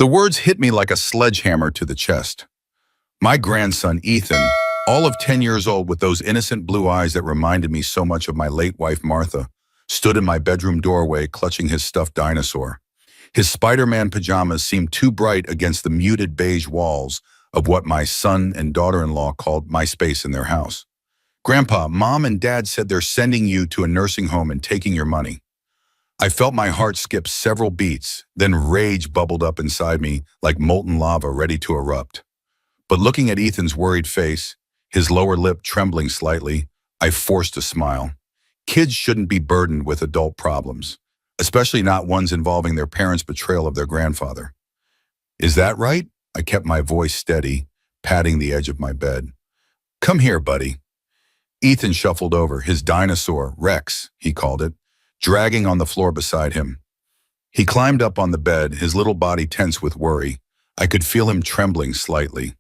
The words hit me like a sledgehammer to the chest. My grandson, Ethan, all of 10 years old with those innocent blue eyes that reminded me so much of my late wife, Martha, stood in my bedroom doorway clutching his stuffed dinosaur. His Spider-Man pajamas seemed too bright against the muted beige walls of what my son and daughter-in-law called my space in their house. "Grandpa, Mom and Dad said they're sending you to a nursing home and taking your money." I felt my heart skip several beats, then rage bubbled up inside me like molten lava ready to erupt. But looking at Ethan's worried face, his lower lip trembling slightly, I forced a smile. Kids shouldn't be burdened with adult problems, especially not ones involving their parents' betrayal of their grandfather. "Is that right?" I kept my voice steady, patting the edge of my bed. "Come here, buddy." Ethan shuffled over, his dinosaur, Rex, he called it, dragging on the floor beside him. He climbed up on the bed, his little body tense with worry. I could feel him trembling slightly.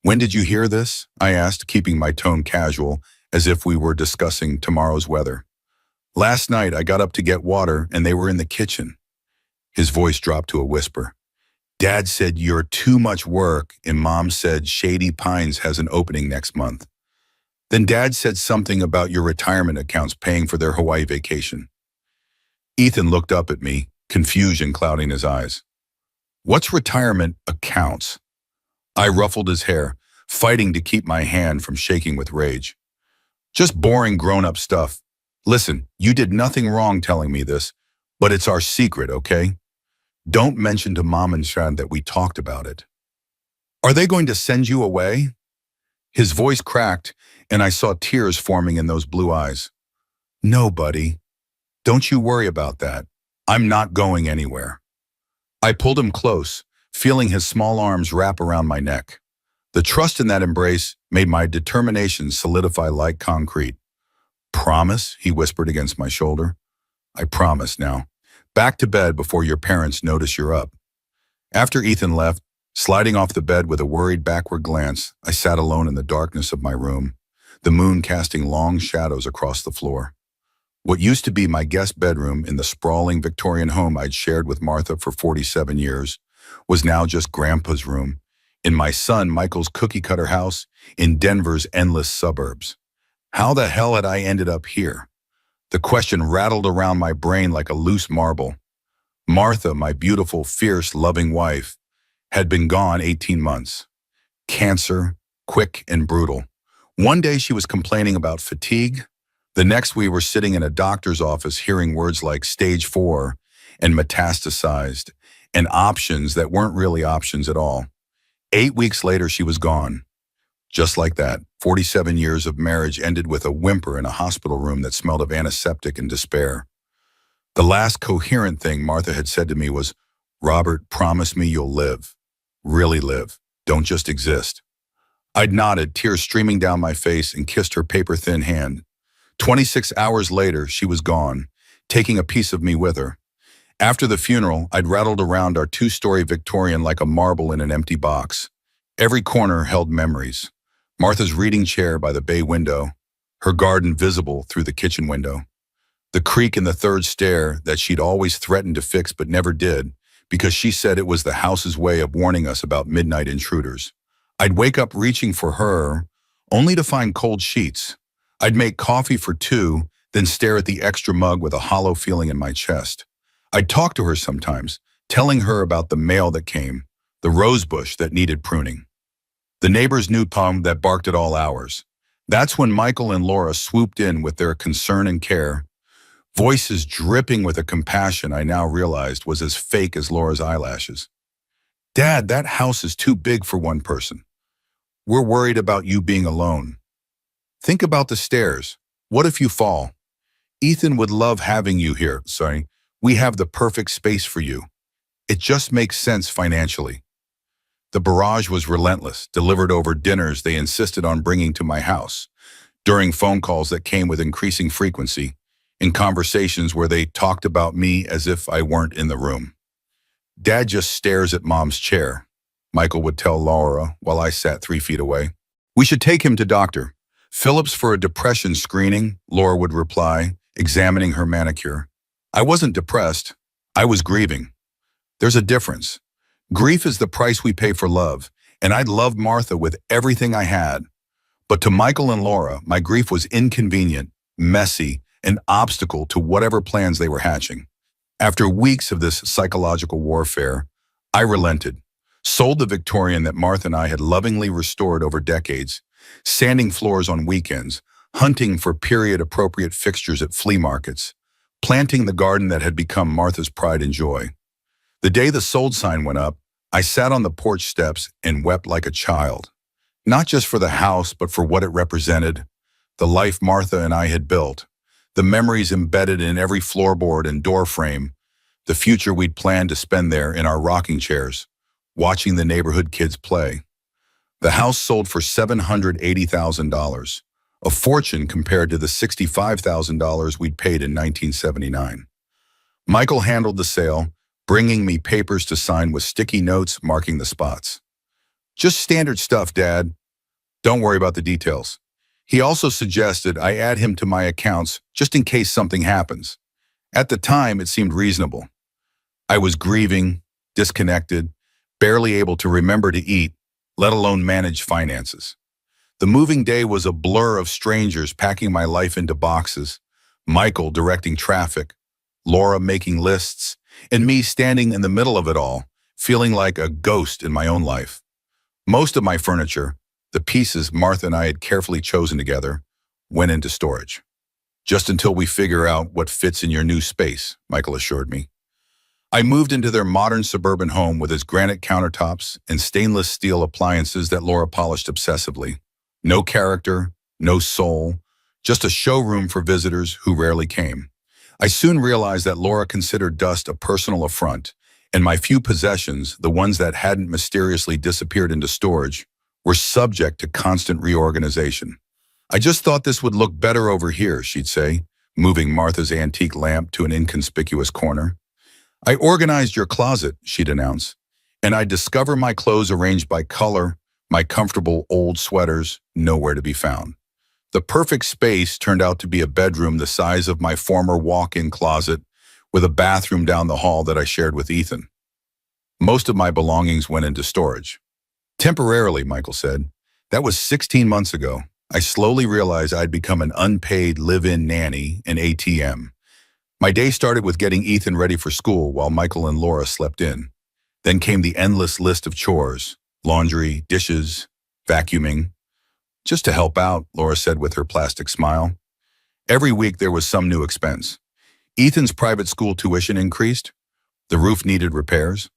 "When did you hear this?" I asked, keeping my tone casual, as if we were discussing tomorrow's weather. "Last night I got up to get water and they were in the kitchen." His voice dropped to a whisper. "Dad said you're too much work and Mom said Shady Pines has an opening next month. Then Dad said something about your retirement accounts paying for their Hawaii vacation." Ethan looked up at me, confusion clouding his eyes. "What's retirement accounts?" I ruffled his hair, fighting to keep my hand from shaking with rage. "Just boring grown-up stuff. Listen, you did nothing wrong telling me this, but it's our secret, okay? Don't mention to Mom and Sean that we talked about it." "Are they going to send you away?" His voice cracked, and I saw tears forming in those blue eyes. "No, buddy. Don't you worry about that. I'm not going anywhere." I pulled him close, feeling his small arms wrap around my neck. The trust in that embrace made my determination solidify like concrete. "Promise?" he whispered against my shoulder. "I promise now. Back to bed before your parents notice you're up." After Ethan left, sliding off the bed with a worried backward glance, I sat alone in the darkness of my room, the moon casting long shadows across the floor. What used to be my guest bedroom in the sprawling Victorian home I'd shared with Martha for 47 years was now just Grandpa's room, in my son Michael's cookie-cutter house in Denver's endless suburbs. How the hell had I ended up here? The question rattled around my brain like a loose marble. Martha, my beautiful, fierce, loving wife, had been gone 18 months. Cancer, quick and brutal. One day she was complaining about fatigue. The next we were sitting in a doctor's office hearing words like stage 4 and metastasized and options that weren't really options at all. 8 weeks later she was gone. Just like that, 47 years of marriage ended with a whimper in a hospital room that smelled of antiseptic and despair. The last coherent thing Martha had said to me was, "Robert, promise me you'll live. Really live. Don't just exist." I'd nodded, tears streaming down my face, and kissed her paper-thin hand. 26 hours later, she was gone, taking a piece of me with her. After the funeral, I'd rattled around our 2-story Victorian like a marble in an empty box. Every corner held memories. Martha's reading chair by the bay window, her garden visible through the kitchen window. The creak in the 3rd stair that she'd always threatened to fix but never did, because she said it was the house's way of warning us about midnight intruders. I'd wake up reaching for her, only to find cold sheets. I'd make coffee for 2, then stare at the extra mug with a hollow feeling in my chest. I'd talk to her sometimes, telling her about the mail that came, the rose bush that needed pruning, the neighbor's new pum that barked at all hours. That's when Michael and Laura swooped in with their concern and care, voices dripping with a compassion I now realized was as fake as Laura's eyelashes. "Dad, that house is too big for one person. We're worried about you being alone. Think about the stairs. What if you fall? Ethan would love having you here. We have the perfect space for you. It just makes sense financially." The barrage was relentless, delivered over dinners they insisted on bringing to my house, during phone calls that came with increasing frequency, in conversations where they talked about me as if I weren't in the room. "Dad just stares at Mom's chair," Michael would tell Laura while I sat 3 feet away. "We should take him to Dr. Phillips for a depression screening," Laura would reply, examining her manicure. I wasn't depressed. I was grieving. There's a difference. Grief is the price we pay for love, and I loved Martha with everything I had. But to Michael and Laura, my grief was inconvenient, messy, an obstacle to whatever plans they were hatching. After weeks of this psychological warfare, I relented, sold the Victorian that Martha and I had lovingly restored over decades, sanding floors on weekends, hunting for period-appropriate fixtures at flea markets, planting the garden that had become Martha's pride and joy. The day the sold sign went up, I sat on the porch steps and wept like a child, not just for the house, but for what it represented, the life Martha and I had built, the memories embedded in every floorboard and door frame, the future we'd planned to spend there in our rocking chairs, watching the neighborhood kids play. The house sold for $780,000, a fortune compared to the $65,000 we'd paid in 1979. Michael handled the sale, bringing me papers to sign with sticky notes marking the spots. Just standard stuff, Dad. Don't worry about the details. He also suggested I add him to my accounts just in case something happens. At the time, it seemed reasonable. I was grieving, disconnected, barely able to remember to eat, let alone manage finances. The moving day was a blur of strangers packing my life into boxes, Michael directing traffic, Laura making lists, and me standing in the middle of it all, feeling like a ghost in my own life. Most of my furniture, the pieces Martha and I had carefully chosen together, went into storage. Just until we figure out what fits in your new space, Michael assured me. I moved into their modern suburban home with its granite countertops and stainless steel appliances that Laura polished obsessively. No character, no soul, just a showroom for visitors who rarely came. I soon realized that Laura considered dust a personal affront, and my few possessions, the ones that hadn't mysteriously disappeared into storage, were subject to constant reorganization. I just thought this would look better over here, she'd say, moving Martha's antique lamp to an inconspicuous corner. I organized your closet, she'd announce, and I'd discover my clothes arranged by color, my comfortable old sweaters, nowhere to be found. The perfect space turned out to be a bedroom the size of my former walk-in closet with a bathroom down the hall that I shared with Ethan. Most of my belongings went into storage. Temporarily, Michael said. That was 16 months ago. I slowly realized I'd become an unpaid live-in nanny and ATM. My day started with getting Ethan ready for school while Michael and Laura slept in. Then came the endless list of chores, laundry, dishes, vacuuming. Just to help out, Laura said with her plastic smile. Every week there was some new expense. Ethan's private school tuition increased. The roof needed repairs.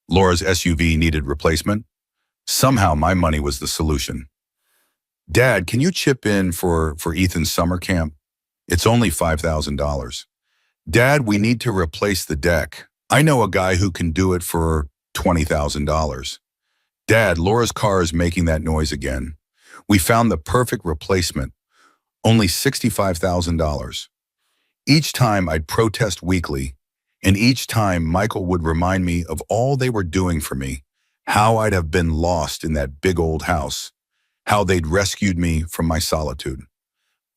Laura's SUV needed replacement. Somehow my money was the solution. Dad, can you chip in for Ethan's summer camp? It's only $5,000. Dad, we need to replace the deck. I know a guy who can do it for $20,000. Dad, Laura's car is making that noise again. We found the perfect replacement, only $65,000. Each time I'd protest weekly, and each time Michael would remind me of all they were doing for me, how I'd have been lost in that big old house, how they'd rescued me from my solitude.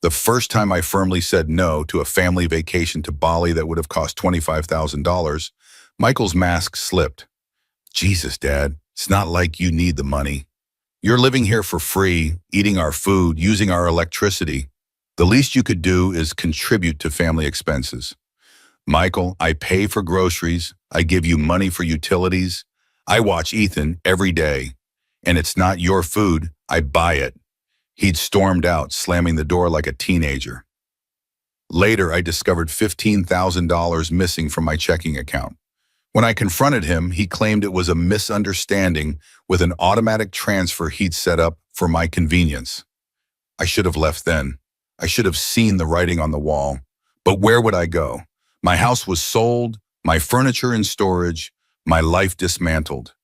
The first time I firmly said no to a family vacation to Bali that would have cost $25,000, Michael's mask slipped. Jesus, Dad, it's not like you need the money. You're living here for free, eating our food, using our electricity. The least you could do is contribute to family expenses. Michael, I pay for groceries. I give you money for utilities. I watch Ethan every day. And it's not your food. I buy it. He'd stormed out, slamming the door like a teenager. Later, I discovered $15,000 missing from my checking account. When I confronted him, he claimed it was a misunderstanding with an automatic transfer he'd set up for my convenience. I should have left then. I should have seen the writing on the wall. But where would I go? My house was sold, my furniture in storage, my life dismantled.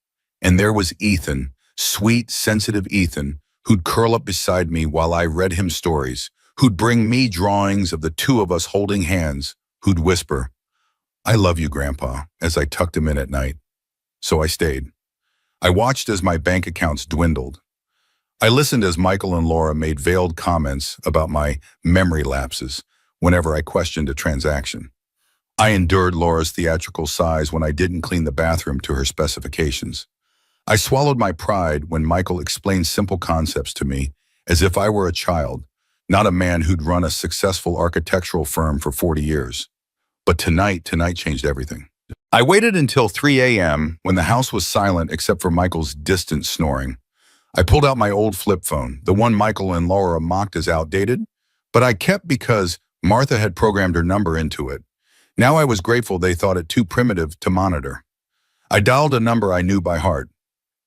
And there was Ethan, sweet, sensitive Ethan, who'd curl up beside me while I read him stories, who'd bring me drawings of the two of us holding hands, who'd whisper, "I love you, Grandpa," as I tucked him in at night. So I stayed. I watched as my bank accounts dwindled. I listened as Michael and Laura made veiled comments about my memory lapses whenever I questioned a transaction. I endured Laura's theatrical sighs when I didn't clean the bathroom to her specifications. I swallowed my pride when Michael explained simple concepts to me as if I were a child, not a man who'd run a successful architectural firm for 40 years. But tonight changed everything. I waited until 3 a.m. when the house was silent except for Michael's distant snoring. I pulled out my old flip phone, the one Michael and Laura mocked as outdated, but I kept because Martha had programmed her number into it. Now I was grateful they thought it too primitive to monitor. I dialed a number I knew by heart.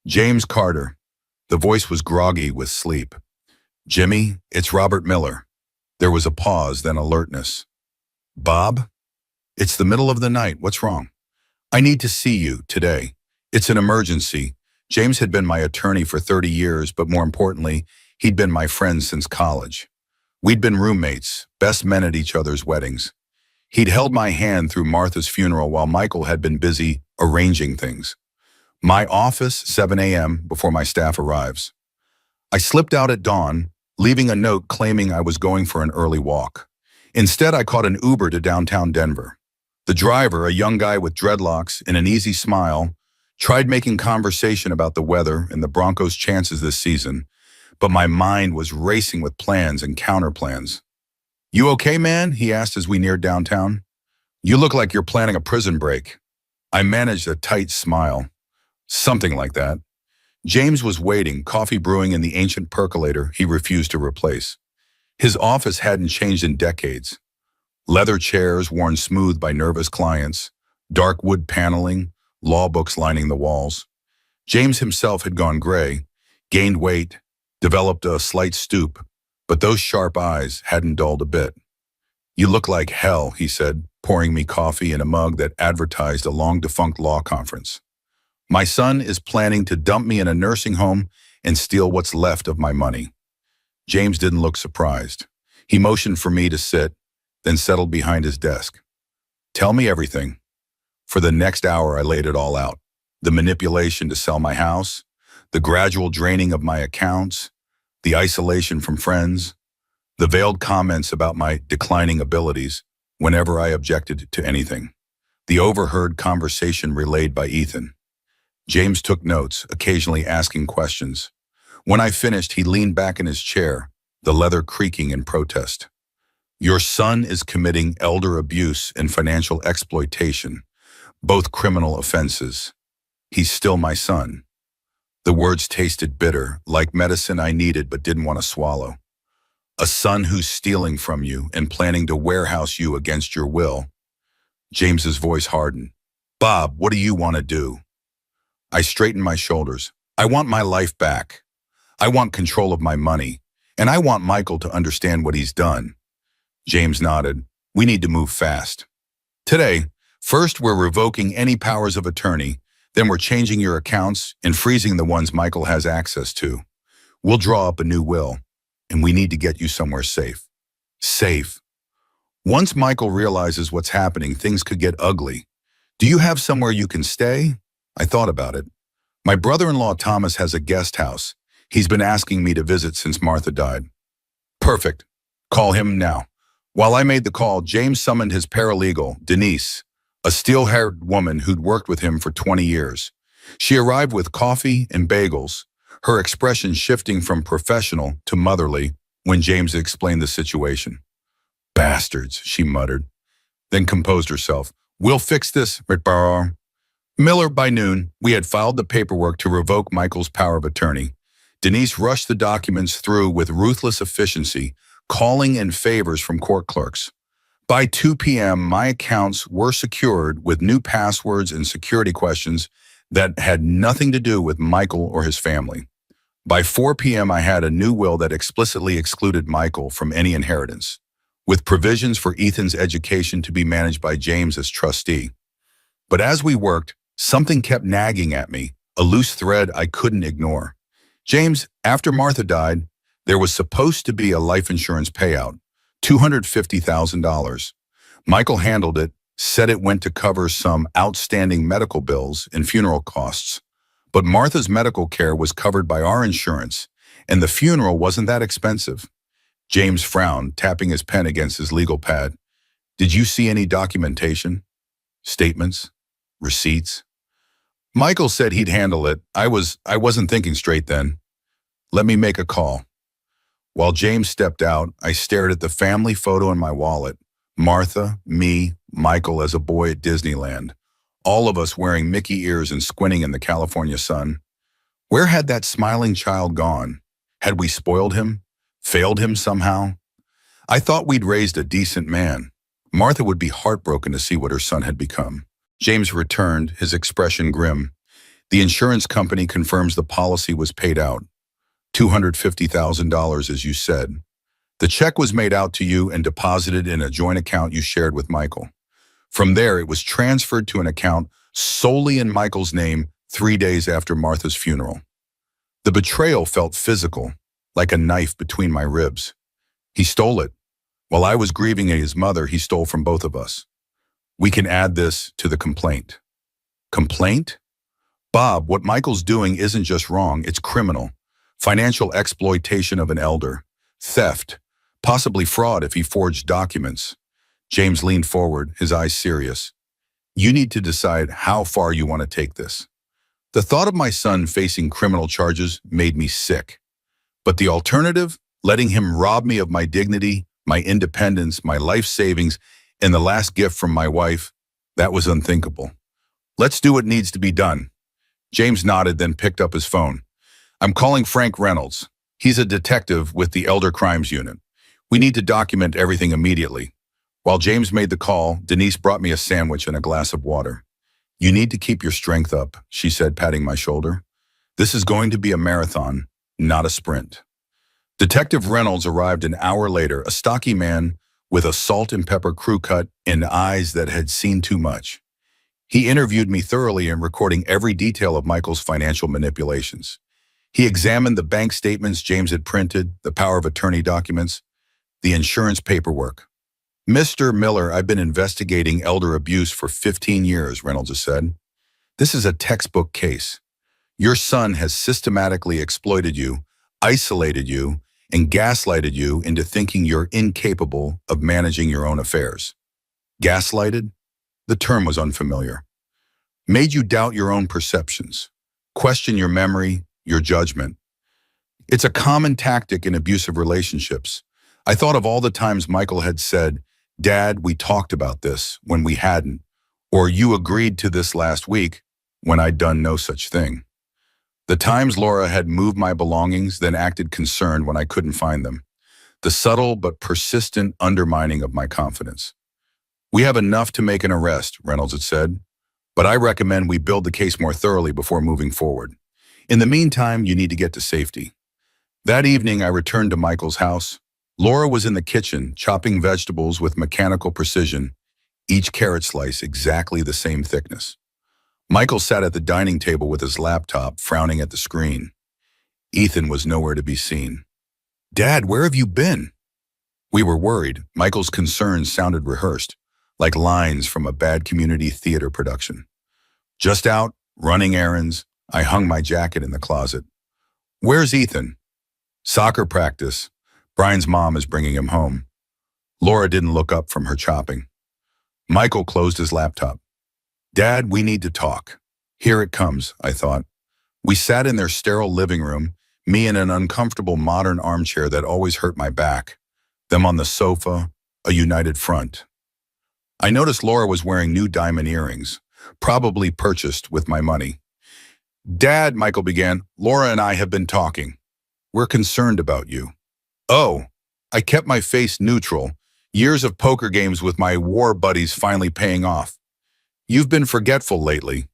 James Carter. The voice was groggy with sleep. Jimmy, it's Robert Miller. There was a pause, then alertness. Bob? It's the middle of the night. What's wrong? I need to see you today. It's an emergency. James had been my attorney for 30 years, but more importantly, he'd been my friend since college. We'd been roommates, best men at each other's weddings. He'd held my hand through Martha's funeral while Michael had been busy arranging things. My office, 7 a.m. before my staff arrives. I slipped out at dawn, leaving a note claiming I was going for an early walk. Instead, I caught an Uber to downtown Denver. The driver, a young guy with dreadlocks and an easy smile, tried making conversation about the weather and the Broncos' chances this season, but my mind was racing with plans and counterplans. You okay, man? He asked as we neared downtown. You look like you're planning a prison break. I managed a tight smile. Something like that. James was waiting, coffee brewing in the ancient percolator he refused to replace. His office hadn't changed in decades. Leather chairs worn smooth by nervous clients, dark wood paneling, law books lining the walls. James himself had gone gray, gained weight, developed a slight stoop, but those sharp eyes hadn't dulled a bit. You look like hell, he said, pouring me coffee in a mug that advertised a long-defunct law conference. My son is planning to dump me in a nursing home and steal what's left of my money. James didn't look surprised. He motioned for me to sit, then settled behind his desk. Tell me everything. For the next hour, I laid it all out. The manipulation to sell my house, the gradual draining of my accounts, the isolation from friends, the veiled comments about my declining abilities whenever I objected to anything, the overheard conversation relayed by Ethan. James took notes, occasionally asking questions. When I finished, he leaned back in his chair, the leather creaking in protest. Your son is committing elder abuse and financial exploitation, both criminal offenses. He's still my son. The words tasted bitter, like medicine I needed but didn't want to swallow. A son who's stealing from you and planning to warehouse you against your will. James's voice hardened. Bob, what do you want to do? I straightened my shoulders. I want my life back. I want control of my money, and I want Michael to understand what he's done. James nodded. We need to move fast. Today, first we're revoking any powers of attorney, then we're changing your accounts and freezing the ones Michael has access to. We'll draw up a new will, and we need to get you somewhere safe. Safe. Once Michael realizes what's happening, things could get ugly. Do you have somewhere you can stay? I thought about it. My brother-in-law Thomas has a guest house. He's been asking me to visit since Martha died. Perfect. Call him now. While I made the call, James summoned his paralegal, Denise, a steel-haired woman who'd worked with him for 20 years. She arrived with coffee and bagels, her expression shifting from professional to motherly when James explained the situation. Bastards, she muttered, then composed herself. We'll fix this, Ritbar. Miller, by noon, we had filed the paperwork to revoke Michael's power of attorney. Denise rushed the documents through with ruthless efficiency, calling in favors from court clerks. By 2 p.m., my accounts were secured with new passwords and security questions that had nothing to do with Michael or his family. By 4 p.m., I had a new will that explicitly excluded Michael from any inheritance, with provisions for Ethan's education to be managed by James as trustee. But as we worked, something kept nagging at me, a loose thread I couldn't ignore. James, after Martha died, there was supposed to be a life insurance payout, $250,000. Michael handled it, said it went to cover some outstanding medical bills and funeral costs. But Martha's medical care was covered by our insurance, and the funeral wasn't that expensive. James frowned, tapping his pen against his legal pad. Did you see any documentation? Statements? Receipts? Michael said he'd handle it. I wasn't thinking straight then. Let me make a call. While James stepped out, I stared at the family photo in my wallet. Martha, me, Michael as a boy at Disneyland. All of us wearing Mickey ears and squinting in the California sun. Where had that smiling child gone? Had we spoiled him? Failed him somehow? I thought we'd raised a decent man. Martha would be heartbroken to see what her son had become. James returned, his expression grim. The insurance company confirms the policy was paid out. $250,000, as you said. The check was made out to you and deposited in a joint account you shared with Michael. From there, it was transferred to an account solely in Michael's name 3 days after Martha's funeral. The betrayal felt physical, like a knife between my ribs. He stole it. While I was grieving his mother, he stole from both of us. We can add this to the complaint. Complaint? Bob, what Michael's doing isn't just wrong, it's criminal. Financial exploitation of an elder. Theft. Possibly fraud if he forged documents. James leaned forward, his eyes serious. You need to decide how far you want to take this. The thought of my son facing criminal charges made me sick. But the alternative, letting him rob me of my dignity, my independence, my life savings, and the last gift from my wife, that was unthinkable. Let's do what needs to be done. James nodded, then picked up his phone. I'm calling Frank Reynolds. He's a detective with the Elder Crimes Unit. We need to document everything immediately. While James made the call, Denise brought me a sandwich and a glass of water. You need to keep your strength up, she said, patting my shoulder. This is going to be a marathon, not a sprint. Detective Reynolds arrived an hour later, a stocky man with a salt and pepper crew cut and eyes that had seen too much. He interviewed me thoroughly in recording every detail of Michael's financial manipulations. He examined the bank statements James had printed, the power of attorney documents, the insurance paperwork. Mr. Miller, I've been investigating elder abuse for 15 years, Reynolds has said. This is a textbook case. Your son has systematically exploited you, isolated you, and gaslighted you into thinking you're incapable of managing your own affairs. Gaslighted? The term was unfamiliar. Made you doubt your own perceptions, question your memory, your judgment. It's a common tactic in abusive relationships. I thought of all the times Michael had said, Dad, we talked about this when we hadn't, or you agreed to this last week when I'd done no such thing. The times Laura had moved my belongings, then acted concerned when I couldn't find them. The subtle but persistent undermining of my confidence. We have enough to make an arrest, Reynolds had said, but I recommend we build the case more thoroughly before moving forward. In the meantime, you need to get to safety. That evening, I returned to Michael's house. Laura was in the kitchen, chopping vegetables with mechanical precision, each carrot slice exactly the same thickness. Michael sat at the dining table with his laptop, frowning at the screen. Ethan was nowhere to be seen. Dad, where have you been? We were worried. Michael's concerns sounded rehearsed, like lines from a bad community theater production. Just out, running errands, I hung my jacket in the closet. Where's Ethan? Soccer practice. Brian's mom is bringing him home. Laura didn't look up from her chopping. Michael closed his laptop. Dad, we need to talk. Here it comes, I thought. We sat in their sterile living room, me in an uncomfortable modern armchair that always hurt my back, them on the sofa, a united front. I noticed Laura was wearing new diamond earrings, probably purchased with my money. Dad, Michael began, Laura and I have been talking. We're concerned about you. Oh, I kept my face neutral. Years of poker games with my war buddies finally paying off. You've been forgetful lately.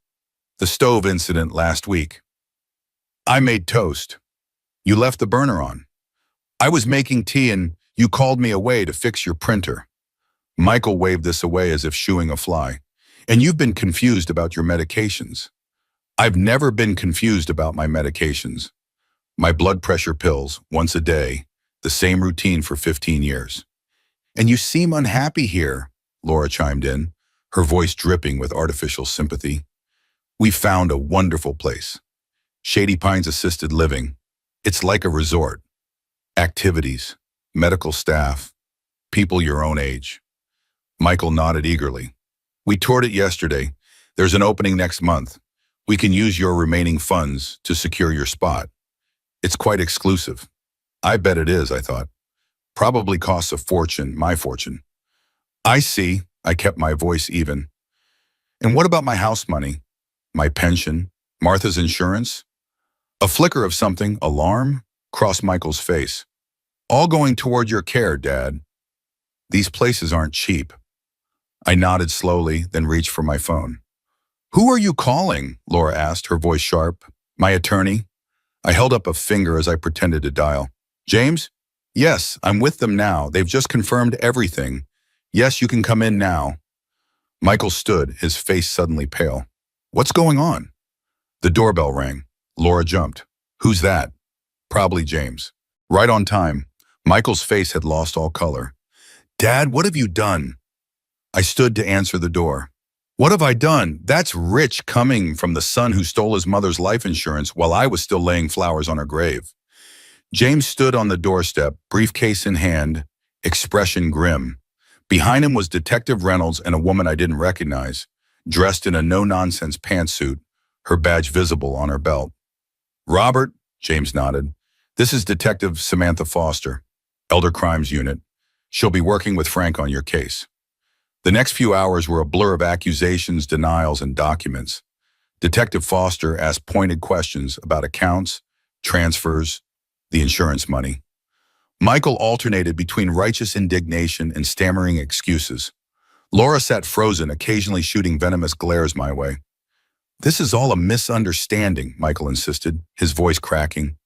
The stove incident last week. I made toast. You left the burner on. I was making tea and you called me away to fix your printer. Michael waved this away as if shooing a fly. And you've been confused about your medications. I've never been confused about my medications. My blood pressure pills, once a day, the same routine for 15 years. And you seem unhappy here, Laura chimed in, her voice dripping with artificial sympathy. We found a wonderful place. Shady Pines Assisted Living. It's like a resort. Activities, medical staff, people your own age. Michael nodded eagerly. We toured it yesterday. There's an opening next month. We can use your remaining funds to secure your spot. It's quite exclusive. I bet it is, I thought. Probably costs a fortune, my fortune. I see. I kept my voice even. And what about my house money? My pension? Martha's insurance? A flicker of something, alarm, crossed Michael's face. All going toward your care, Dad. These places aren't cheap. I nodded slowly, then reached for my phone. Who are you calling? Laura asked, her voice sharp. My attorney? I held up a finger as I pretended to dial. James? Yes, I'm with them now. They've just confirmed everything. Yes, you can come in now. Michael stood, his face suddenly pale. What's going on? The doorbell rang. Laura jumped. Who's that? Probably James. Right on time. Michael's face had lost all color. Dad, what have you done? I stood to answer the door. What have I done? That's Rich coming from the son who stole his mother's life insurance while I was still laying flowers on her grave. James stood on the doorstep, briefcase in hand, expression grim. Behind him was Detective Reynolds and a woman I didn't recognize, dressed in a no-nonsense pantsuit, her badge visible on her belt. Robert, James nodded. This is Detective Samantha Foster, Elder Crimes Unit. She'll be working with Frank on your case. The next few hours were a blur of accusations, denials, and documents. Detective Foster asked pointed questions about accounts, transfers, the insurance money. Michael alternated between righteous indignation and stammering excuses. Laura sat frozen, occasionally shooting venomous glares my way. This is all a misunderstanding, Michael insisted, his voice cracking.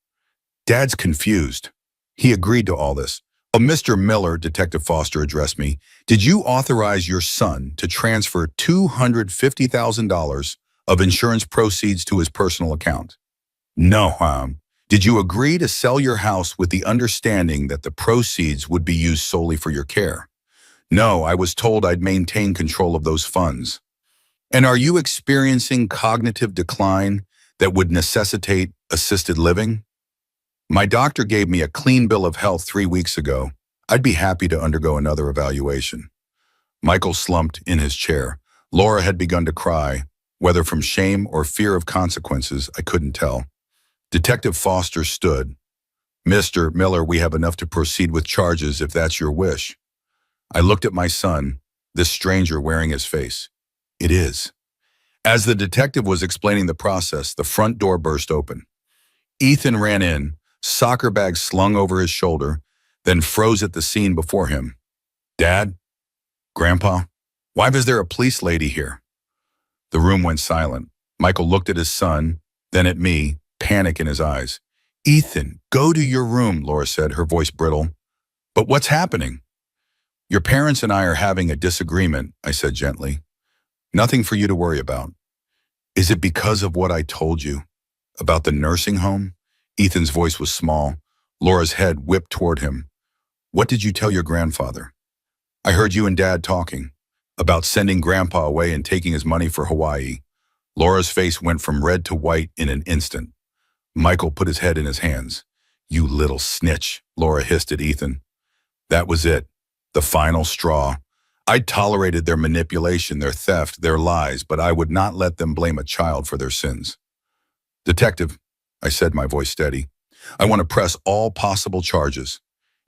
Dad's confused. He agreed to all this. Oh, Mr. Miller, Detective Foster addressed me, did you authorize your son to transfer $250,000 of insurance proceeds to his personal account? No, Did you agree to sell your house with the understanding that the proceeds would be used solely for your care? No, I was told I'd maintain control of those funds. And are you experiencing cognitive decline that would necessitate assisted living? My doctor gave me a clean bill of health 3 weeks ago. I'd be happy to undergo another evaluation. Michael slumped in his chair. Laura had begun to cry, whether from shame or fear of consequences, I couldn't tell. Detective Foster stood. Mr. Miller, we have enough to proceed with charges if that's your wish. I looked at my son, this stranger wearing his face. It is. As the detective was explaining the process, the front door burst open. Ethan ran in, soccer bag slung over his shoulder, then froze at the scene before him. Dad? Grandpa? Why was there a police lady here? The room went silent. Michael looked at his son, then at me, panic in his eyes. Ethan, go to your room, Laura said, her voice brittle. But what's happening? Your parents and I are having a disagreement, I said gently. Nothing for you to worry about. Is it because of what I told you? About the nursing home? Ethan's voice was small. Laura's head whipped toward him. What did you tell your grandfather? I heard you and Dad talking about sending Grandpa away and taking his money for Hawaii. Laura's face went from red to white in an instant. Michael put his head in his hands. You little snitch, Laura hissed at Ethan. That was it. The final straw. I'd tolerated their manipulation, their theft, their lies, but I would not let them blame a child for their sins. Detective, I said, my voice steady, I want to press all possible charges.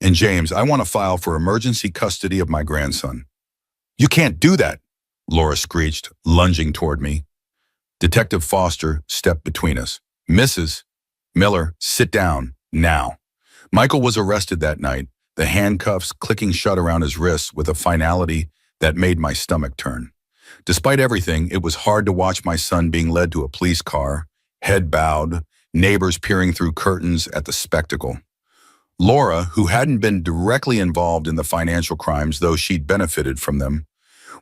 And James, I want to file for emergency custody of my grandson. You can't do that, Laura screeched, lunging toward me. Detective Foster stepped between us. Mrs. Miller, sit down, now. Michael was arrested that night, the handcuffs clicking shut around his wrists with a finality that made my stomach turn. Despite everything, it was hard to watch my son being led to a police car, head bowed, neighbors peering through curtains at the spectacle. Laura, who hadn't been directly involved in the financial crimes, though she'd benefited from them,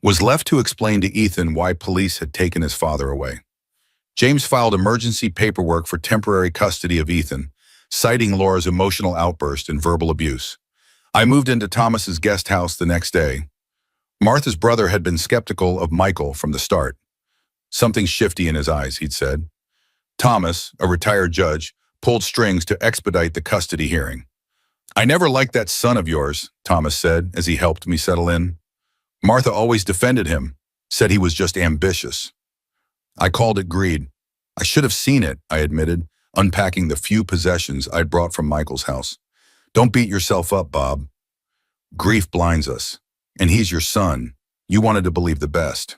was left to explain to Ethan why police had taken his father away. James filed emergency paperwork for temporary custody of Ethan, citing Laura's emotional outburst and verbal abuse. I moved into Thomas's guest house the next day. Martha's brother had been skeptical of Michael from the start. Something shifty in his eyes, he'd said. Thomas, a retired judge, pulled strings to expedite the custody hearing. I never liked that son of yours, Thomas said as he helped me settle in. Martha always defended him, said he was just ambitious. I called it greed. I should have seen it, I admitted, unpacking the few possessions I'd brought from Michael's house. Don't beat yourself up, Bob. Grief blinds us. And he's your son. You wanted to believe the best.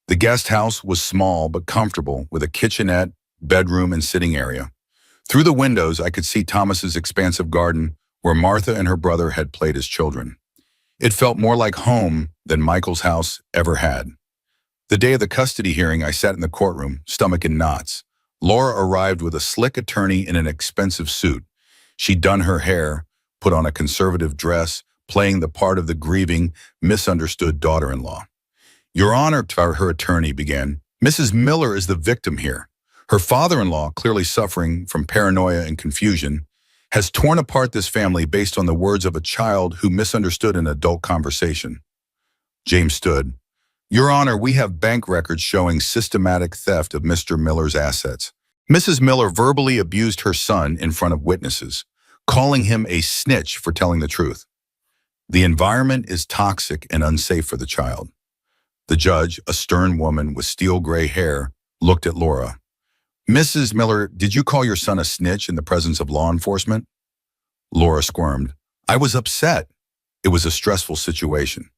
The guest house was small but comfortable, with a kitchenette, bedroom, and sitting area. Through the windows, I could see Thomas's expansive garden where Martha and her brother had played as children. It felt more like home than Michael's house ever had. The day of the custody hearing, I sat in the courtroom, stomach in knots. Laura arrived with a slick attorney in an expensive suit. She'd done her hair, put on a conservative dress, playing the part of the grieving, misunderstood daughter-in-law. Your Honor, her attorney began, Mrs. Miller is the victim here. Her father-in-law, clearly suffering from paranoia and confusion, has torn apart this family based on the words of a child who misunderstood an adult conversation. James stood. Your Honor, we have bank records showing systematic theft of Mr. Miller's assets. Mrs. Miller verbally abused her son in front of witnesses, calling him a snitch for telling the truth. The environment is toxic and unsafe for the child. The judge, a stern woman with steel gray hair, looked at Laura. Mrs. Miller, did you call your son a snitch in the presence of law enforcement? Laura squirmed. I was upset. It was a stressful situation.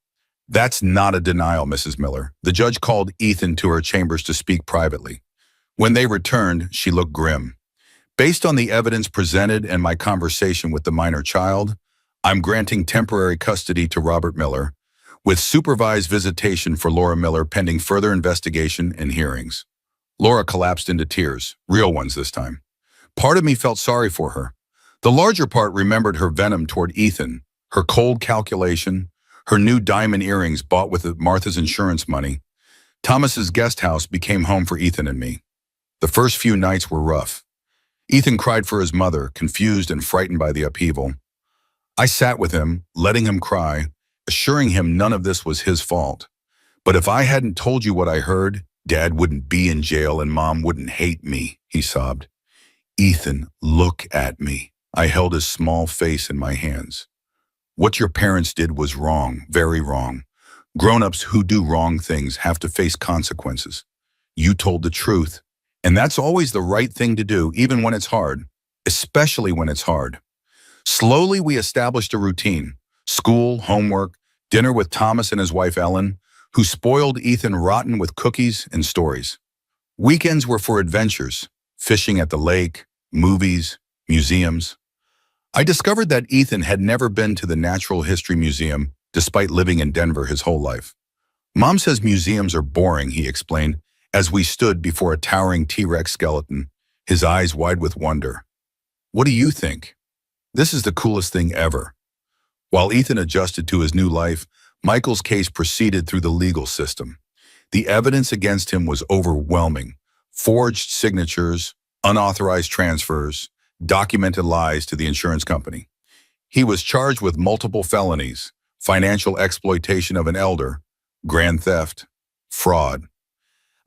That's not a denial, Mrs. Miller. The judge called Ethan to her chambers to speak privately. When they returned, she looked grim. Based on the evidence presented and my conversation with the minor child, I'm granting temporary custody to Robert Miller, with supervised visitation for Laura Miller pending further investigation and hearings. Laura collapsed into tears, real ones this time. Part of me felt sorry for her. The larger part remembered her venom toward Ethan, her cold calculation, her new diamond earrings bought with Martha's insurance money. Thomas's guest house became home for Ethan and me. The first few nights were rough. Ethan cried for his mother, confused and frightened by the upheaval. I sat with him, letting him cry, assuring him none of this was his fault. But if I hadn't told you what I heard, Dad wouldn't be in jail and Mom wouldn't hate me, he sobbed. Ethan, look at me. I held his small face in my hands. What your parents did was wrong, very wrong. Grown-ups who do wrong things have to face consequences. You told the truth, and that's always the right thing to do, even when it's hard, especially when it's hard. Slowly, we established a routine: school, homework, dinner with Thomas and his wife Ellen, who spoiled Ethan rotten with cookies and stories. Weekends were for adventures, fishing at the lake, movies, museums. I discovered that Ethan had never been to the Natural History Museum, despite living in Denver his whole life. Mom says museums are boring, he explained, as we stood before a towering T-Rex skeleton, his eyes wide with wonder. What do you think? This is the coolest thing ever. While Ethan adjusted to his new life, Michael's case proceeded through the legal system. The evidence against him was overwhelming: forged signatures, unauthorized transfers, documented lies to the insurance company. He was charged with multiple felonies: financial exploitation of an elder, grand theft, fraud.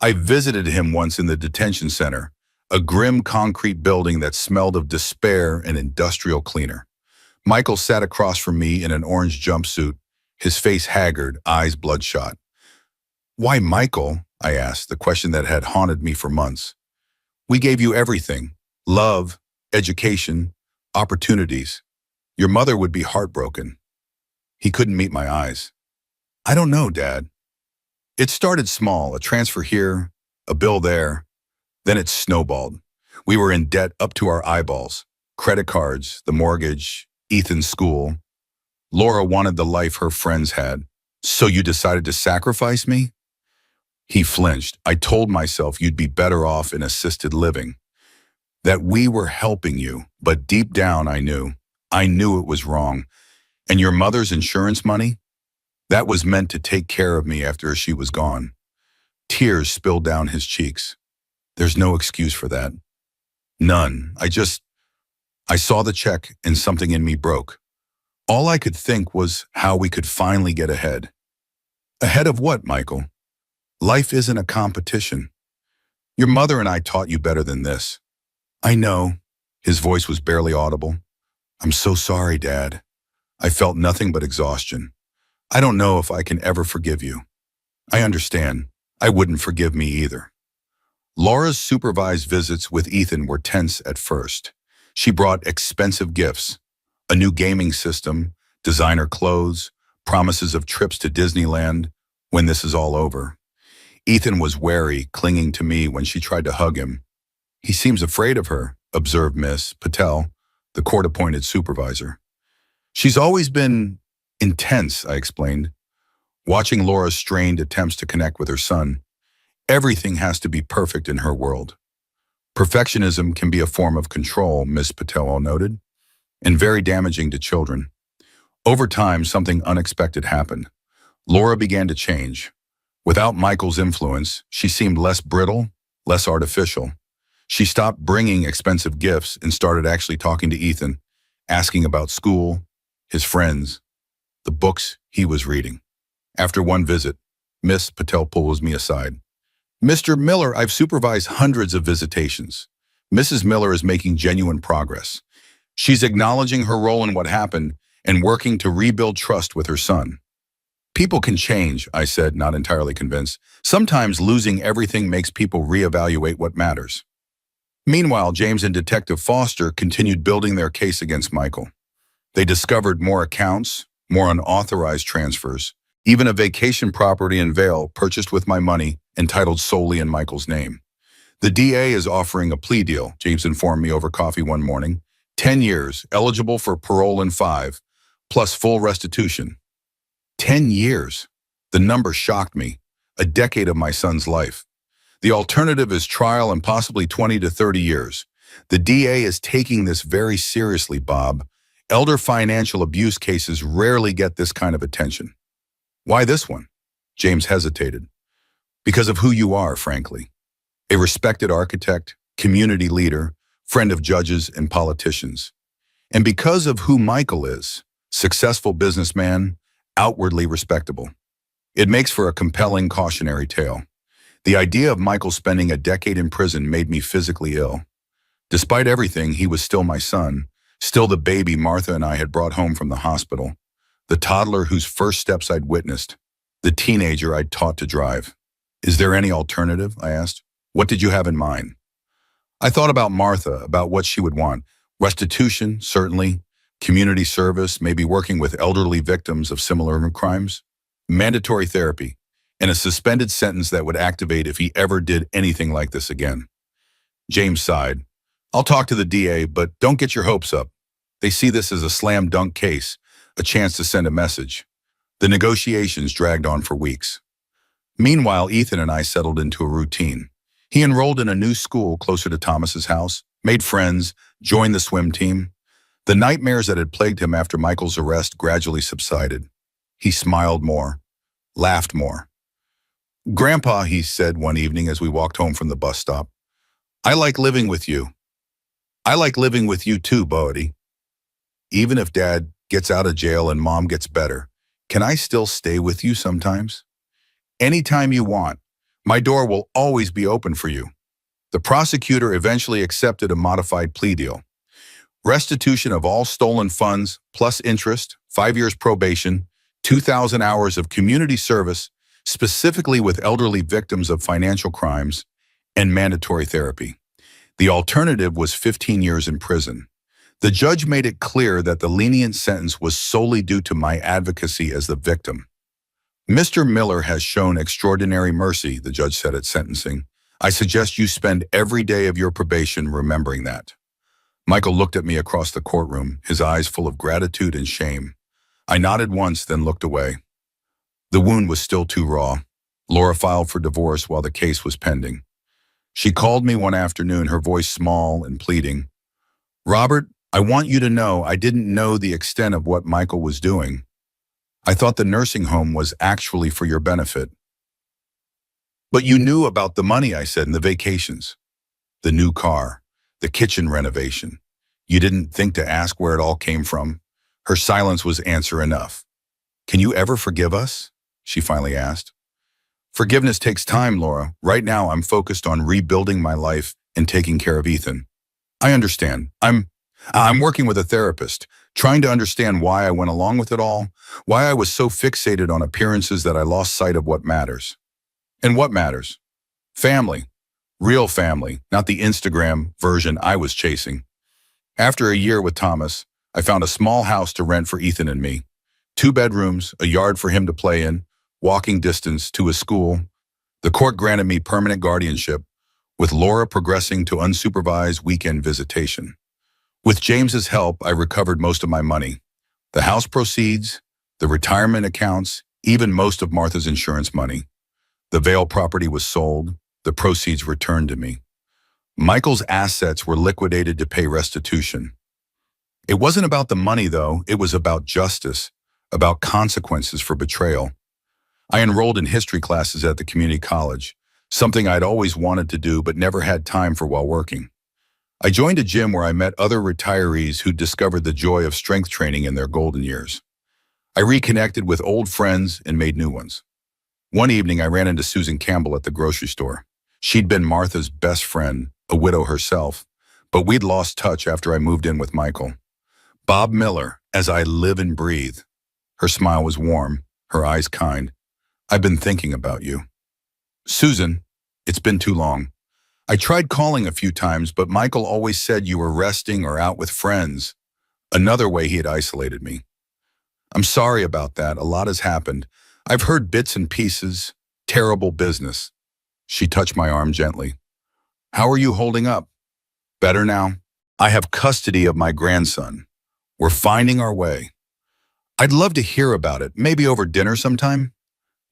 I visited him once in the detention center, a grim concrete building that smelled of despair and industrial cleaner. Michael sat across from me in an orange jumpsuit, his face haggard, eyes bloodshot. Why Michael? I asked, the question that had haunted me for months. We gave you everything: love, education, opportunities. Your mother would be heartbroken. He couldn't meet my eyes. I don't know, Dad. It started small, a transfer here, a bill there. Then it snowballed. We were in debt up to our eyeballs. Credit cards, the mortgage, Ethan's school. Laura wanted the life her friends had. So you decided to sacrifice me? He flinched. I told myself you'd be better off in assisted living. That we were helping you, but deep down I knew it was wrong. And your mother's insurance money? That was meant to take care of me after she was gone. Tears spilled down his cheeks. There's no excuse for that. None. I saw the check and something in me broke. All I could think was how we could finally get ahead. Ahead of what, Michael? Life isn't a competition. Your mother and I taught you better than this. I know. His voice was barely audible. I'm so sorry, Dad. I felt nothing but exhaustion. I don't know if I can ever forgive you. I understand. I wouldn't forgive me either. Laura's supervised visits with Ethan were tense at first. She brought expensive gifts, a new gaming system, designer clothes, promises of trips to Disneyland. When this is all over, Ethan was wary, clinging to me when she tried to hug him. He seems afraid of her, observed Miss Patel, the court-appointed supervisor. She's always been intense, I explained, watching Laura's strained attempts to connect with her son. Everything has to be perfect in her world. Perfectionism can be a form of control, Miss Patel noted, and very damaging to children. Over time, something unexpected happened. Laura began to change. Without Michael's influence, she seemed less brittle, less artificial. She stopped bringing expensive gifts and started actually talking to Ethan, asking about school, his friends, the books he was reading. After one visit, Miss Patel pulls me aside. Mr. Miller, I've supervised hundreds of visitations. Mrs. Miller is making genuine progress. She's acknowledging her role in what happened and working to rebuild trust with her son. People can change, I said, not entirely convinced. Sometimes losing everything makes people reevaluate what matters. Meanwhile, James and Detective Foster continued building their case against Michael. They discovered more accounts, more unauthorized transfers, even a vacation property in Vail purchased with my money entitled solely in Michael's name. The DA is offering a plea deal, James informed me over coffee one morning. 10 years, eligible for parole in 5, plus full restitution. 10 years. The number shocked me. A decade of my son's life. The alternative is trial and possibly 20 to 30 years. The DA is taking this very seriously, Bob. Elder financial abuse cases rarely get this kind of attention. Why this one? James hesitated. Because of who you are, frankly. A respected architect, community leader, friend of judges and politicians. And because of who Michael is, successful businessman, outwardly respectable. It makes for a compelling cautionary tale. The idea of Michael spending a decade in prison made me physically ill. Despite everything, he was still my son, still the baby Martha and I had brought home from the hospital, the toddler whose first steps I'd witnessed, the teenager I'd taught to drive. Is there any alternative? I asked. What did you have in mind? I thought about Martha, about what she would want. Restitution, certainly. Community service, maybe working with elderly victims of similar crimes. Mandatory therapy, and a suspended sentence that would activate if he ever did anything like this again. James sighed. I'll talk to the DA, but don't get your hopes up. They see this as a slam dunk case, a chance to send a message. The negotiations dragged on for weeks. Meanwhile, Ethan and I settled into a routine. He enrolled in a new school closer to Thomas's house, made friends, joined the swim team. The nightmares that had plagued him after Michael's arrest gradually subsided. He smiled more, laughed more. Grandpa, he said one evening as we walked home from the bus stop, I like living with you. I like living with you too, Bodie. Even if Dad gets out of jail and Mom gets better, can I still stay with you sometimes? Anytime you want. My door will always be open for you. The prosecutor eventually accepted a modified plea deal. Restitution of all stolen funds, plus interest, 5 years probation, 2,000 hours of community service, specifically with elderly victims of financial crimes, and mandatory therapy. The alternative was 15 years in prison. The judge made it clear that the lenient sentence was solely due to my advocacy as the victim. Mr. Miller has shown extraordinary mercy, the judge said at sentencing. I suggest you spend every day of your probation remembering that. Michael looked at me across the courtroom, his eyes full of gratitude and shame. I nodded once, then looked away. The wound was still too raw. Laura filed for divorce while the case was pending. She called me one afternoon, her voice small and pleading. Robert, I want you to know I didn't know the extent of what Michael was doing. I thought the nursing home was actually for your benefit. But you knew about the money, I said, and the vacations, the new car, the kitchen renovation. You didn't think to ask where it all came from? Her silence was answer enough. Can you ever forgive us? She finally asked. Forgiveness takes time, Laura. Right now, I'm focused on rebuilding my life and taking care of Ethan. I understand. I'm working with a therapist, trying to understand why I went along with it all, why I was so fixated on appearances that I lost sight of what matters. And what matters? Family. Real family, not the Instagram version I was chasing. After a year with Thomas, I found a small house to rent for Ethan and me. 2 bedrooms, a yard for him to play in, walking distance to his school. The court granted me permanent guardianship, with Laura progressing to unsupervised weekend visitation. With James's help, I recovered most of my money. The house proceeds, the retirement accounts, even most of Martha's insurance money. The Vale property was sold, the proceeds returned to me. Michael's assets were liquidated to pay restitution. It wasn't about the money, though. It was about justice, about consequences for betrayal. I enrolled in history classes at the community college, something I'd always wanted to do but never had time for while working. I joined a gym where I met other retirees who discovered the joy of strength training in their golden years. I reconnected with old friends and made new ones. One evening, I ran into Susan Campbell at the grocery store. She'd been Martha's best friend, a widow herself, but we'd lost touch after I moved in with Michael. Bob Miller, as I live and breathe. Her smile was warm, her eyes kind. I've been thinking about you. Susan, it's been too long. I tried calling a few times, but Michael always said you were resting or out with friends. Another way he had isolated me. I'm sorry about that. A lot has happened. I've heard bits and pieces. Terrible business. She touched my arm gently. How are you holding up? Better now? I have custody of my grandson. We're finding our way. I'd love to hear about it, maybe over dinner sometime.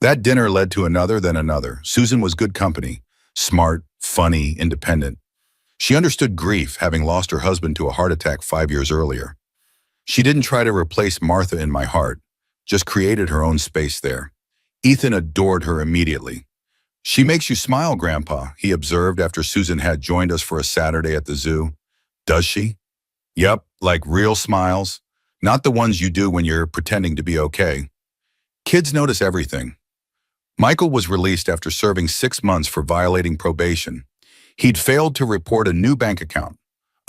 That dinner led to another, then another. Susan was good company. Smart, funny, independent. She understood grief, having lost her husband to a heart attack 5 years earlier. She didn't try to replace Martha in my heart, just created her own space there. Ethan adored her immediately. She makes you smile, Grandpa, he observed after Susan had joined us for a Saturday at the zoo. Does she? Yep, like real smiles, not the ones you do when you're pretending to be okay. Kids notice everything. Michael was released after serving 6 months for violating probation. He'd failed to report a new bank account,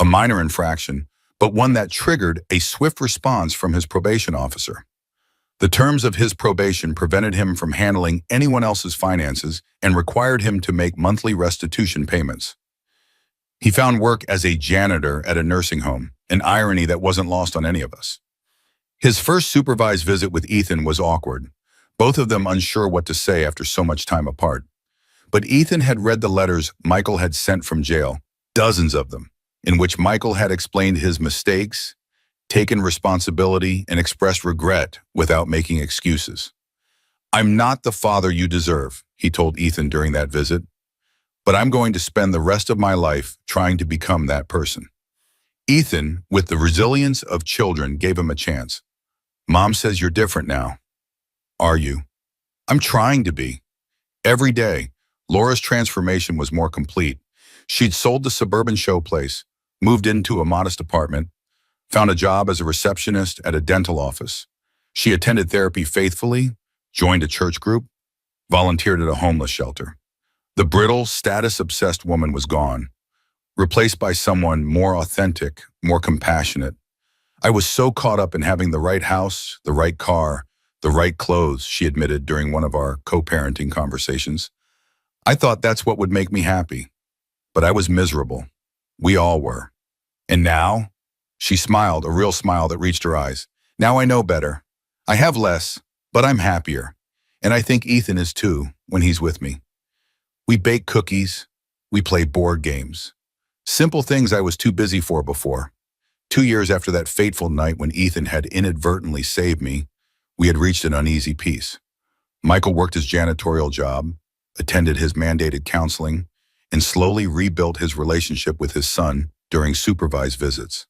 a minor infraction, but one that triggered a swift response from his probation officer. The terms of his probation prevented him from handling anyone else's finances and required him to make monthly restitution payments. He found work as a janitor at a nursing home, an irony that wasn't lost on any of us. His first supervised visit with Ethan was awkward, both of them unsure what to say after so much time apart. But Ethan had read the letters Michael had sent from jail, dozens of them, in which Michael had explained his mistakes, taken responsibility, and expressed regret without making excuses. I'm not the father you deserve, he told Ethan during that visit, but I'm going to spend the rest of my life trying to become that person. Ethan, with the resilience of children, gave him a chance. Mom says you're different now. Are you? I'm trying to be. Every day, Laura's transformation was more complete. She'd sold the suburban showplace, moved into a modest apartment, found a job as a receptionist at a dental office. She attended therapy faithfully, joined a church group, volunteered at a homeless shelter. The brittle, status-obsessed woman was gone, replaced by someone more authentic, more compassionate. I was so caught up in having the right house, the right car, the right clothes, she admitted during one of our co-parenting conversations. I thought that's what would make me happy. But I was miserable. We all were. And now? She smiled, a real smile that reached her eyes. Now I know better. I have less, but I'm happier. And I think Ethan is too, when he's with me. We bake cookies. We play board games. Simple things I was too busy for before. 2 years after that fateful night when Ethan had inadvertently saved me, we had reached an uneasy peace. Michael worked his janitorial job, attended his mandated counseling, and slowly rebuilt his relationship with his son during supervised visits.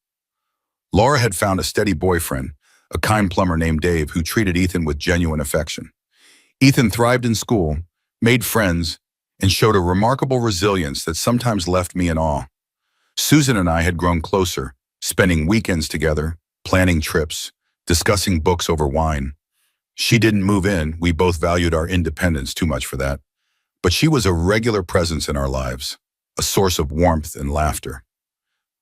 Laura had found a steady boyfriend, a kind plumber named Dave, who treated Ethan with genuine affection. Ethan thrived in school, made friends, and showed a remarkable resilience that sometimes left me in awe. Susan and I had grown closer, spending weekends together, planning trips, discussing books over wine. She didn't move in. We both valued our independence too much for that. But she was a regular presence in our lives, a source of warmth and laughter.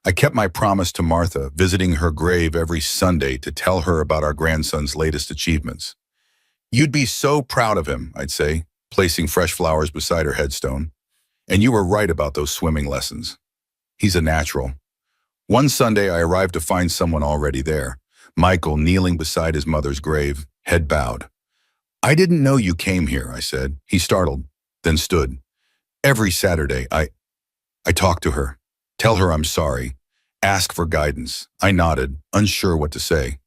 I kept my promise to Martha, visiting her grave every Sunday to tell her about our grandson's latest achievements. You'd be so proud of him, I'd say, placing fresh flowers beside her headstone. And you were right about those swimming lessons. He's a natural. One Sunday, I arrived to find someone already there, Michael kneeling beside his mother's grave, head bowed. I didn't know you came here, I said. He startled, then stood. Every Saturday, I talk to her, tell her I'm sorry, ask for guidance. I nodded, unsure what to say.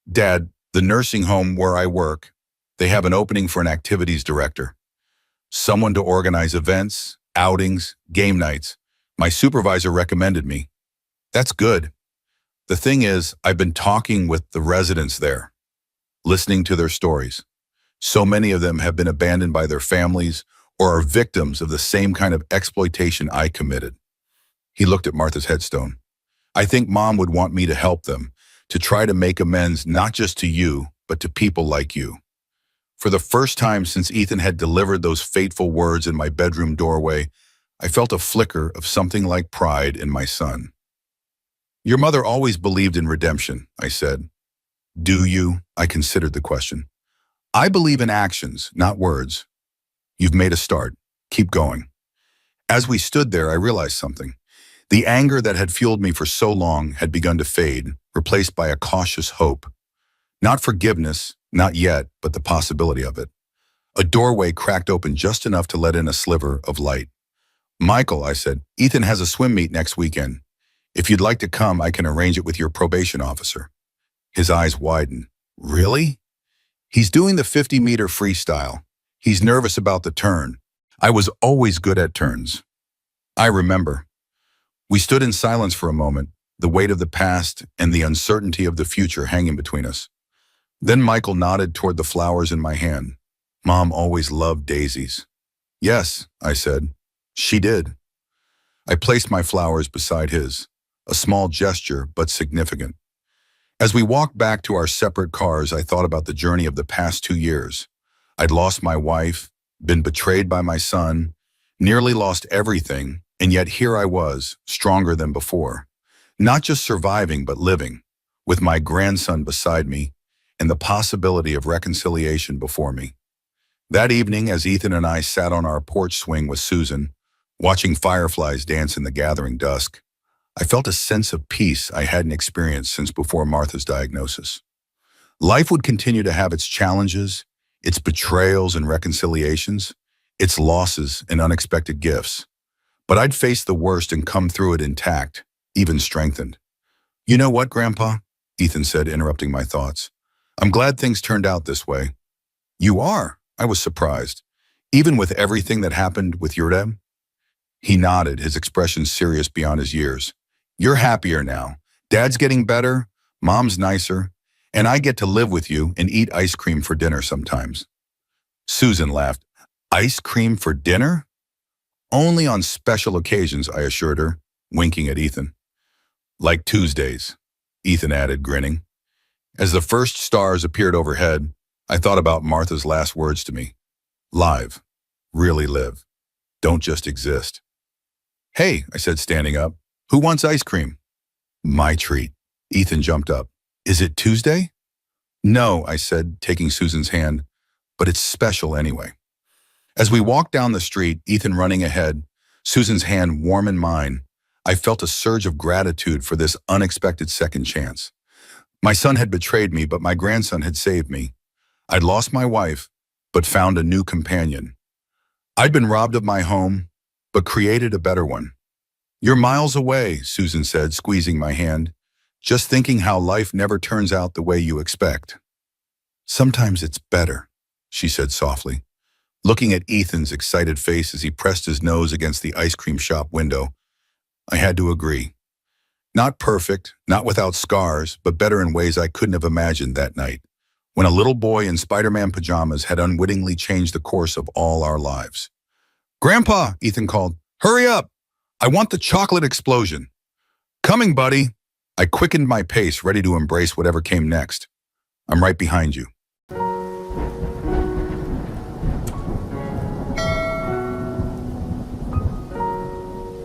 Dad, the nursing home where I work, they have an opening for an activities director. Someone to organize events, outings, game nights. My supervisor recommended me. That's good. The thing is, I've been talking with the residents there, listening to their stories. So many of them have been abandoned by their families or are victims of the same kind of exploitation I committed. He looked at Martha's headstone. I think Mom would want me to help them, to try to make amends not just to you, but to people like you. For the first time since Ethan had delivered those fateful words in my bedroom doorway, I felt a flicker of something like pride in my son. Your mother always believed in redemption, I said. Do you? I considered the question. I believe in actions, not words. You've made a start. Keep going. As we stood there, I realized something. The anger that had fueled me for so long had begun to fade, replaced by a cautious hope. Not forgiveness, not yet, but the possibility of it. A doorway cracked open just enough to let in a sliver of light. Michael, I said, Ethan has a swim meet next weekend. If you'd like to come, I can arrange it with your probation officer. His eyes widened. Really? He's doing the 50-meter freestyle. He's nervous about the turn. I was always good at turns. I remember. We stood in silence for a moment, the weight of the past and the uncertainty of the future hanging between us. Then Michael nodded toward the flowers in my hand. Mom always loved daisies. Yes, I said. She did. I placed my flowers beside his, a small gesture but significant. As we walked back to our separate cars, I thought about the journey of the past 2 years. I'd lost my wife, been betrayed by my son, nearly lost everything, and yet here I was, stronger than before. Not just surviving, but living, with my grandson beside me and the possibility of reconciliation before me. That evening, as Ethan and I sat on our porch swing with Susan, watching fireflies dance in the gathering dusk, I felt a sense of peace I hadn't experienced since before Martha's diagnosis. Life would continue to have its challenges, its betrayals and reconciliations, its losses and unexpected gifts. But I'd face the worst and come through it intact, even strengthened. You know what, Grandpa? Ethan said, interrupting my thoughts. I'm glad things turned out this way. You are? I was surprised. Even with everything that happened with your dad? He nodded, his expression serious beyond his years. You're happier now. Dad's getting better, Mom's nicer, and I get to live with you and eat ice cream for dinner sometimes. Susan laughed. Ice cream for dinner? Only on special occasions, I assured her, winking at Ethan. Like Tuesdays, Ethan added, grinning. As the first stars appeared overhead, I thought about Martha's last words to me. Live. Really live. Don't just exist. Hey, I said, standing up. Who wants ice cream? My treat. Ethan jumped up. Is it Tuesday? No, I said, taking Susan's hand, but it's special anyway. As we walked down the street, Ethan running ahead, Susan's hand warm in mine, I felt a surge of gratitude for this unexpected second chance. My son had betrayed me, but my grandson had saved me. I'd lost my wife, but found a new companion. I'd been robbed of my home, but created a better one. You're miles away, Susan said, squeezing my hand, just thinking how life never turns out the way you expect. Sometimes it's better, she said softly. Looking at Ethan's excited face as he pressed his nose against the ice cream shop window, I had to agree. Not perfect, not without scars, but better in ways I couldn't have imagined that night, when a little boy in Spider-Man pajamas had unwittingly changed the course of all our lives. Grandpa, Ethan called, hurry up! I want the chocolate explosion. Coming, buddy. I quickened my pace, ready to embrace whatever came next. I'm right behind you.